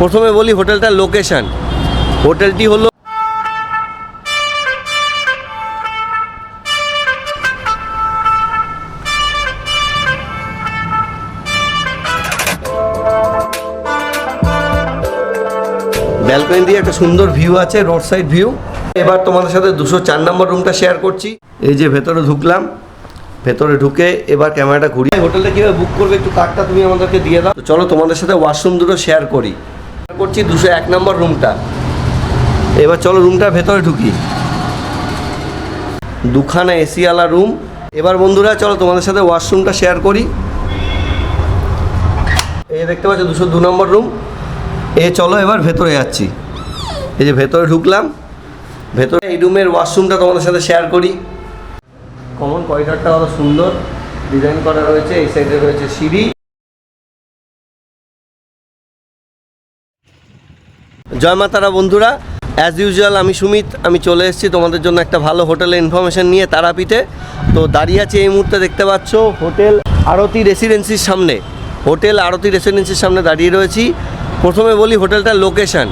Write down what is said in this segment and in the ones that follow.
প্রথমে বলি হোটেলটার লোকেশন। হোটেলটি হলো ব্যালকনি দিয়ে একটা সুন্দর ভিউ আছে, রোড সাইড ভিউ। এবার তোমাদের সাথে 204 নম্বর রুমটা শেয়ার করছি। এই যে ভেতরে ঢুকলাম, ভেতরে ঢুকে এবার ক্যামেরাটা ঘুরিয়ে হোটেলটা কীভাবে বুক করবে একটু কার্ডটা তুমি আমাদেরকে দিয়ে দাও। তো চলো তোমাদের সাথে ওয়াশরুম দুটো শেয়ার করছি 201 নম্বর রুমটা। এবার চলো রুমটার ভেতরে ঢুকি। দুখানা এসিওয়ালা রুম। এবার বন্ধুরা চলো তোমাদের সাথে ওয়াশরুমটা শেয়ার করি। এই দেখতে পাচ্ছ 202 নম্বর রুম। চলো এবার ভেতরে যাচ্ছি। এই যে ভেতরে ঢুকলাম, ভেতরে এই রুমের ওয়াশরুমটা তোমাদের সাথে শেয়ার করি। কমন করিডরটা কত সুন্দর ডিজাইন করা রয়েছে। এই সাইডে রয়েছে সিঁড়ি। জয় মা তারা বন্ধুরা, অ্যাজ ইউজুয়াল আমি সুমিত। আমি চলে এসেছি তোমাদের জন্য একটা ভালো হোটেলের ইনফরমেশন নিয়ে তারাপীঠে। তো দাঁড়িয়ে আছি এই মুহূর্তে দেখতে পাচ্ছ হোটেল আরতি রেসিডেন্সির সামনে। হোটেল আরতি রেসিডেন্সির সামনে দাঁড়িয়ে রয়েছি। প্রথমে বলি হোটেলটার লোকেশন।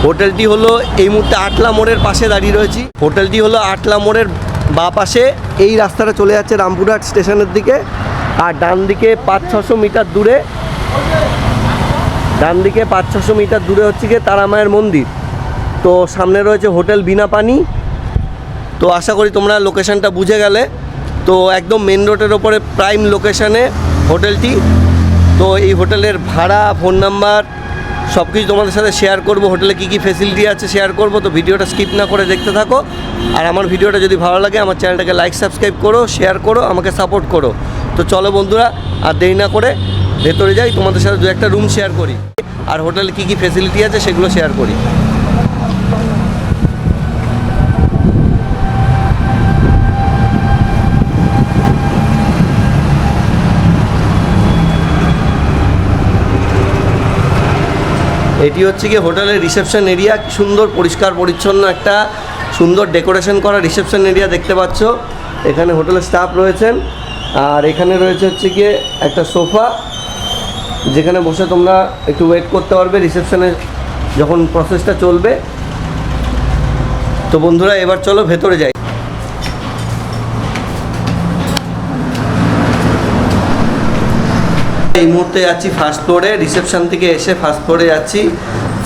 হোটেলটি হলো এই মুহূর্তে আটলা মোড়ের পাশে দাঁড়িয়ে রয়েছি। হোটেলটি হলো আটলা মোড়ের বাঁ পাশে। এই রাস্তাটা চলে যাচ্ছে রামপুরহাট স্টেশনের দিকে। আর ডান দিকে 500-600 মিটার দূরে, ডান দিকে 500-600 মিটার দূরে হচ্ছে গিয়ে তারামায়ের মন্দির। তো সামনে রয়েছে হোটেল বিনা পানি। তো আশা করি তোমরা লোকেশনটা বুঝে গেলে। তো একদম মেন রোডের ওপরে প্রাইম লোকেশানে হোটেলটি। তো এই হোটেলের ভাড়া, ফোন নাম্বার সব কিছু তোমাদের সাথে শেয়ার করব। হোটেলে কী কী ফেসিলিটি আছে শেয়ার করব। তো ভিডিওটা স্কিপ না করে দেখতে থাকো। আর আমার ভিডিওটা যদি ভালো লাগে আমার চ্যানেলটাকে লাইক সাবস্ক্রাইব করো, শেয়ার করো, আমাকে সাপোর্ট করো। তো চলো বন্ধুরা আর দেরি না করে ভেতরে যাই, তোমাদের সাথে দু একটা রুম শেয়ার করি আর হোটেলে কী কী ফেসিলিটি আছে সেগুলো শেয়ার করি। এটি হচ্ছে কি হোটেলের রিসেপশন এরিয়া। সুন্দর পরিষ্কার পরিচ্ছন্ন একটা সুন্দর ডেকোরেশন করা রিসেপশন এরিয়া দেখতে পাচ্ছ। এখানে হোটেলের স্টাফ রয়েছেন। আর এখানে রয়েছে হচ্ছে গিয়ে একটা সোফা, যেখানে বসে তোমরা একটু ওয়েট করতে পারবে রিসেপশনে যখন প্রসেসটা চলবে। তো বন্ধুরা এবার চলো ভেতরে যাই। এই মুহূর্তে যাচ্ছি ফার্স্ট ফ্লোরে। রিসেপশন থেকে এসে ফার্স্ট ফ্লোরে যাচ্ছি।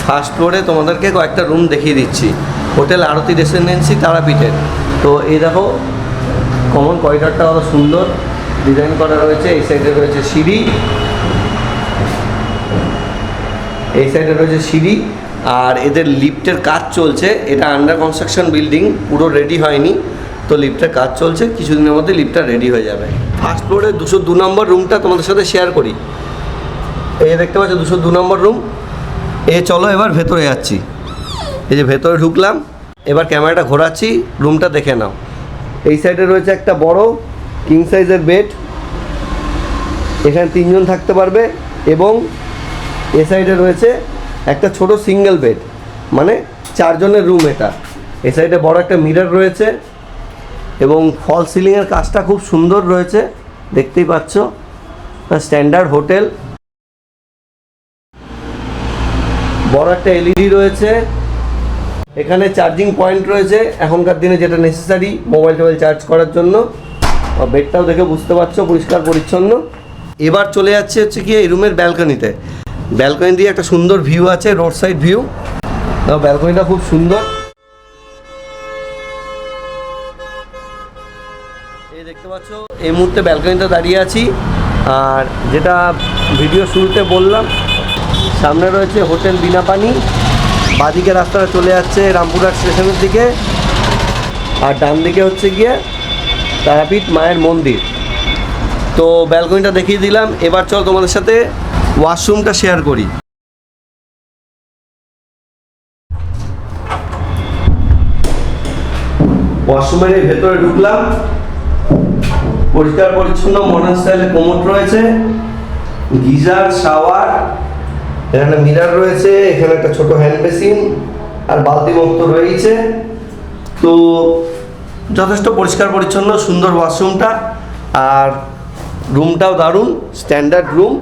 ফার্স্ট ফ্লোরে তোমাদেরকে কয়েকটা রুম দেখিয়ে দিচ্ছি। হোটেল আরতি রেসিডেন্সি তারাপীঠের। তো এই দেখো কমন করিডরটা কত সুন্দর ডিজাইন করা রয়েছে। এই সাইডে রয়েছে সিঁড়ি, এই সাইডে রয়েছে সিঁড়ি। আর এদের লিফটের কাজ চলছে। এটা আন্ডার কনস্ট্রাকশন বিল্ডিং, পুরো রেডি হয়নি। তো লিফটের কাজ চলছে, কিছুদিনের মধ্যে লিফটটা রেডি হয়ে যাবে। ফার্স্ট ফ্লোরে 202 নম্বর রুমটা তোমাদের সাথে শেয়ার করি। এই দেখতে পাচ্ছ 202 নম্বর রুম। চলো এবার ভেতরে যাচ্ছি। এই যে ভেতরে ঢুকলাম, এবার ক্যামেরাটা ঘোরাচ্ছি, রুমটা দেখে নাও। এই সাইডে রয়েছে একটা বড় কিং সাইজের বেড, এখানে 3 জন থাকতে পারবে। এবং এ সাইডে রয়েছে একটা ছোট সিঙ্গেল বেড, মানে 4 জনের রুম এটা। এ সাইডে বড় একটা মিরর রয়েছে এবং ফল সিলিংয়ের কাজটা খুব সুন্দর রয়েছে, দেখতেই পাচ্ছ। Standard hotel. বড় একটা এলইডি রয়েছে। এখানে চার্জিং পয়েন্ট রয়েছে, এখনকার দিনে যেটা নেসেসারি মোবাইল টোবাইল চার্জ করার জন্য। বেডটাও দেখে বুঝতে পারছো পরিষ্কার পরিচ্ছন্ন। এবার চলে যাচ্ছে হচ্ছে কি এই রুমের ব্যালকনিতে। ব্যালকনি দিয়ে একটা সুন্দর ভিউ আছে, রোড সাইড ভিউ। ব্যালকনিটা খুব সুন্দর। এই দেখতে পাচ্ছ এই মুহূর্তে ব্যালকনিতে দাঁড়িয়ে আছি। আর যেটা ভিডিও শুরুতে বললাম, সামনে রয়েছে হোটেল বিনা পানি। বাঁদিকে রাস্তাটা চলে যাচ্ছে রামপুরহাট স্টেশনের দিকে। আর ডান দিকে হচ্ছে গিয়ে তারাপীঠ মায়ের মন্দির। তো ব্যালকনিটা দেখিয়ে দিলাম। এবার চল তোমাদের সাথে ওয়াশরুমটা শেয়ার করি। ওয়াশরুমের ভেতরে ঢুকলাম, পরিষ্কার পরিচ্ছন্ন মডার্ন স্টাইলে কোমোড রয়েছে, গিজার, শাওয়ার, এখানে মিরর রয়েছে, এখানে একটা ছোট হ্যান্ড বেসিন আর বালতি মুক্ত রয়েছে। তো যথেষ্ট পরিষ্কার পরিচ্ছন্ন সুন্দর ওয়াশরুমটা। আর রুমটাও দারুণ, স্ট্যান্ডার্ড রুম।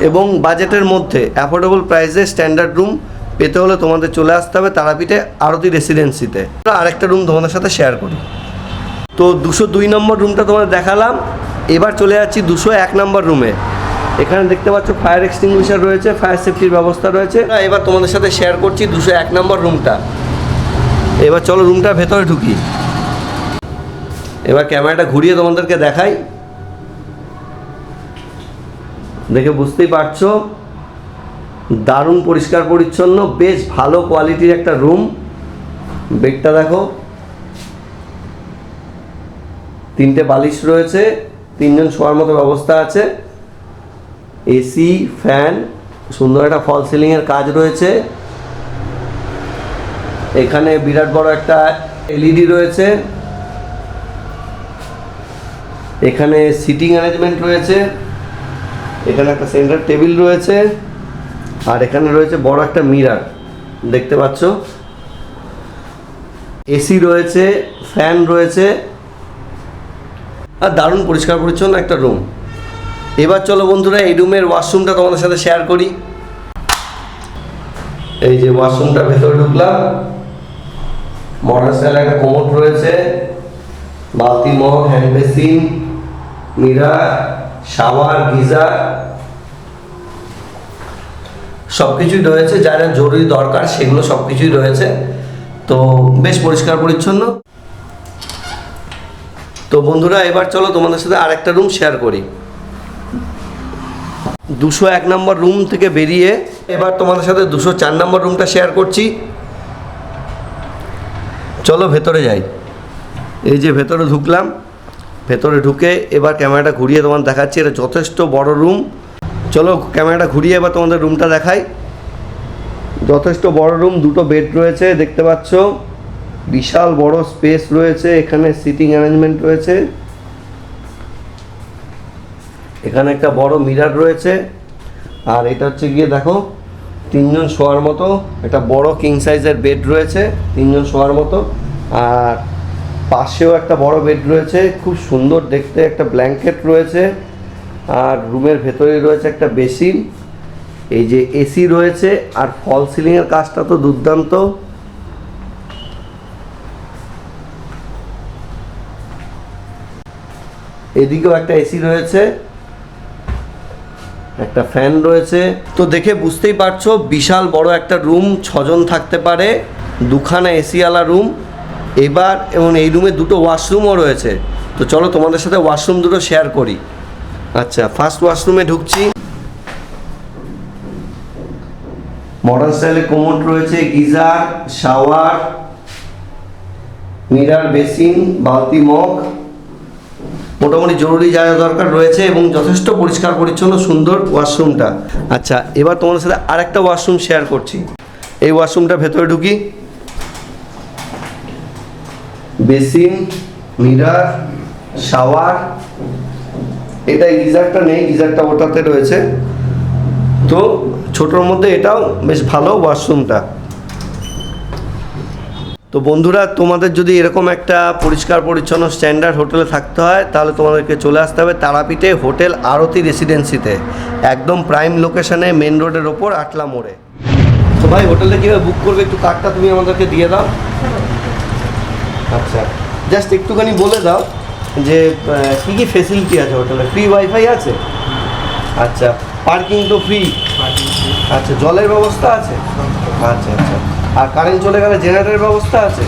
এবং বাজেটের মধ্যে অ্যাফোর্ডেবল প্রাইসে স্ট্যান্ডার্ড রুম পেতে হলে তোমাদের চলে আসতে হবে তারাপীঠে আরতি রেসিডেন্সিতে। আরেকটা রুম তোমাদের সাথে শেয়ার করি। তো 202 নম্বর রুমটা তোমাদের দেখালাম, এবার চলে যাচ্ছি 201 নম্বর রুমে। এখানে দেখতে পাচ্ছ ফায়ার এক্সটিংগুইশার রয়েছে, ফায়ার সেফটির ব্যবস্থা রয়েছে। এবার তোমাদের সাথে শেয়ার করছি 201 নম্বর রুমটা। এবার চলো রুমটার ভেতরে ঢুকি। এবার ক্যামেরাটা ঘুরিয়ে তোমাদেরকে দেখাই, দেখে বুঝতেই পারছো দারুণ পরিষ্কার পরিচ্ছন্ন, বেশ ভালো কোয়ালিটির একটা রুম। বেডটা দেখো, 3টে বালিশ রয়েছে, 3জন শোয়ার মতো ব্যবস্থা আছে, এসি, ফ্যান, সুন্দর একটা ফল সিলিংয়ের কাজ রয়েছে। এখানে বিরাট বড় একটা এলইডি রয়েছে, এখানে সিটিং অ্যারেঞ্জমেন্ট রয়েছে, এখানে একটা সেন্টার টেবিল রয়েছে, আর এখানে রয়েছে বড় একটা মিরর দেখতে পাচ্ছ, এসি রয়েছে, ফ্যান রয়েছে, আর দারুণ পরিষ্কার পরিচ্ছন্ন একটা রুম। এবার চলো বন্ধুরা এই রুমের ওয়াশরুমটা তোমাদের সাথে শেয়ার করি। এই যে ওয়াশরুমটার ভেতরে ঢুকলাম, মডার্ন স্টাইল একটা কোমোড রয়েছে, বালতি, mug, hand basin, mirror, shower, geyser সব কিছুই রয়েছে, যা যা জরুরি দরকার সেগুলো সব কিছুই রয়েছে। তো বেশ পরিষ্কার পরিচ্ছন্ন। তো বন্ধুরা এবার চলো তোমাদের সাথে আরেকটা রুম শেয়ার করি। 201 নম্বর রুম থেকে বেরিয়ে এবার তোমাদের সাথে 204 নম্বর রুমটা শেয়ার করছি। চলো ভেতরে যাই। এই যে ভেতরে ঢুকলাম, ভেতরে ঢুকে এবার ক্যামেরাটা ঘুরিয়ে তোমাদের দেখাচ্ছি। এটা যথেষ্ট বড় রুম। চলো ক্যামেরাটা ঘুরিয়ে এবার তোমাদের রুমটা দেখাই। যথেষ্ট বড় রুম, 2টো বেড রয়েছে দেখতে পাচ্ছ, বিশাল বড় স্পেস রয়েছে, এখানে সিটিং অ্যারেঞ্জমেন্ট রয়েছে, এখানে একটা বড় মিরর রয়েছে, আর এটা হচ্ছে গিয়ে দেখো 3জন শোয়ার মতো একটা বড় কিং সাইজের বেড রয়েছে, 3জন শোয়ার মতো, আর পাশেও একটা বড় বেড রয়েছে, খুব সুন্দর দেখতে, একটা ব্ল্যাঙ্কেট রয়েছে, আর রুমের ভেতরেই রয়েছে একটা বেসিন, এই যে এসি রয়েছে, আর ফল সিলিংয়ের কাজটা তো দুর্দান্ত। এদিকেও একটা এসি রয়েছে, একটা ফ্যান রয়েছে। তো দেখে বুঝতেই পারছো বিশাল বড় একটা রুম, 6জন থাকতে পারে, 2খানা এসিওয়ালা রুম। এবার এবং এই রুমে 2টো ওয়াশরুমও রয়েছে। তো চলো তোমাদের সাথে ওয়াশরুম দুটো শেয়ার করি। আচ্ছা, ফার্স্ট ওয়াশরুমে ঢুকছি। মডার্ন স্টাইলে কোমোড রয়েছে, গিজার, শাওয়ার, মিরর, বেসিন, বালতি, মগ, মোটামুটি জরুরি যা যা দরকার রয়েছে এবং যথেষ্ট পরিষ্কার পরিচ্ছন্ন সুন্দর ওয়াশরুমটা। আচ্ছা, এবার তোমাদের সাথে আরেকটা ওয়াশরুম শেয়ার করছি। এই ওয়াশরুমটা ভেতরে ঢুকি, বেসিন, মিরর, শাওয়ার, এটা গিজারটা নেই, গিজারটা ওটাতে রয়েছে। তো ছোটোর মধ্যে এটাও বেশ ভালো ওয়াশরুমটা। তো বন্ধুরা তোমাদের যদি এরকম একটা পরিষ্কার পরিচ্ছন্ন স্ট্যান্ডার্ড হোটেলে থাকতে হয় তাহলে তোমাদেরকে চলে আসতে হবে তারাপীঠে হোটেল আরতি রেসিডেন্সিতে, একদম প্রাইম লোকেশনে, মেন রোডের ওপর, আটলা মোড়ে। তো ভাই হোটেলটা কীভাবে বুক করবে একটু কার্ডটা তুমি আমাদেরকে দিয়ে দাও। আচ্ছা, জাস্ট একটুখানি বলে দাও যে কী কী ফেসিলিটি আছে হোটেলে। ফ্রি ওয়াইফাই আছে? আচ্ছা, পার্কিং তো ফ্রি? আচ্ছা, জলের ব্যবস্থা আছে? আচ্ছা আচ্ছা, আর কারেন্ট চলে গেলে জেনারেটরের ব্যবস্থা আছে?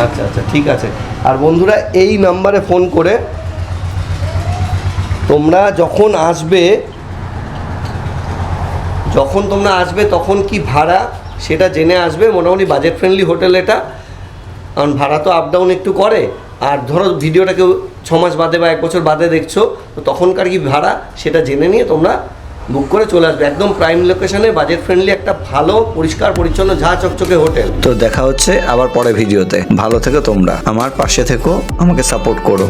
আচ্ছা আচ্ছা, ঠিক আছে। আর বন্ধুরা এই নাম্বারে ফোন করে তোমরা যখন তোমরা আসবে তখন কি ভাড়া সেটা জেনে আসবে। মোটামুটি বাজেট ফ্রেন্ডলি হোটেল এটা, কারণ ভাড়া তো আপ ডাউন একটু করে। আর ধরো ভিডিওটা কেউ 6 মাস বাদে বা 1 বছর বাদে দেখছো, তো তখনকার কি ভাড়া সেটা জেনে নিয়ে তোমরা বুক করে চলে আসবে। একদম প্রাইম লোকেশনে, বাজেট ফ্রেন্ডলি একটা ভালো পরিষ্কার পরিচ্ছন্ন ঝাঁ চকচকে হোটেল। তো দেখা হচ্ছে আবার পরে ভিডিওতে। ভালো থেকো তোমরা, আমার পাশে থেকো, আমাকে সাপোর্ট করো।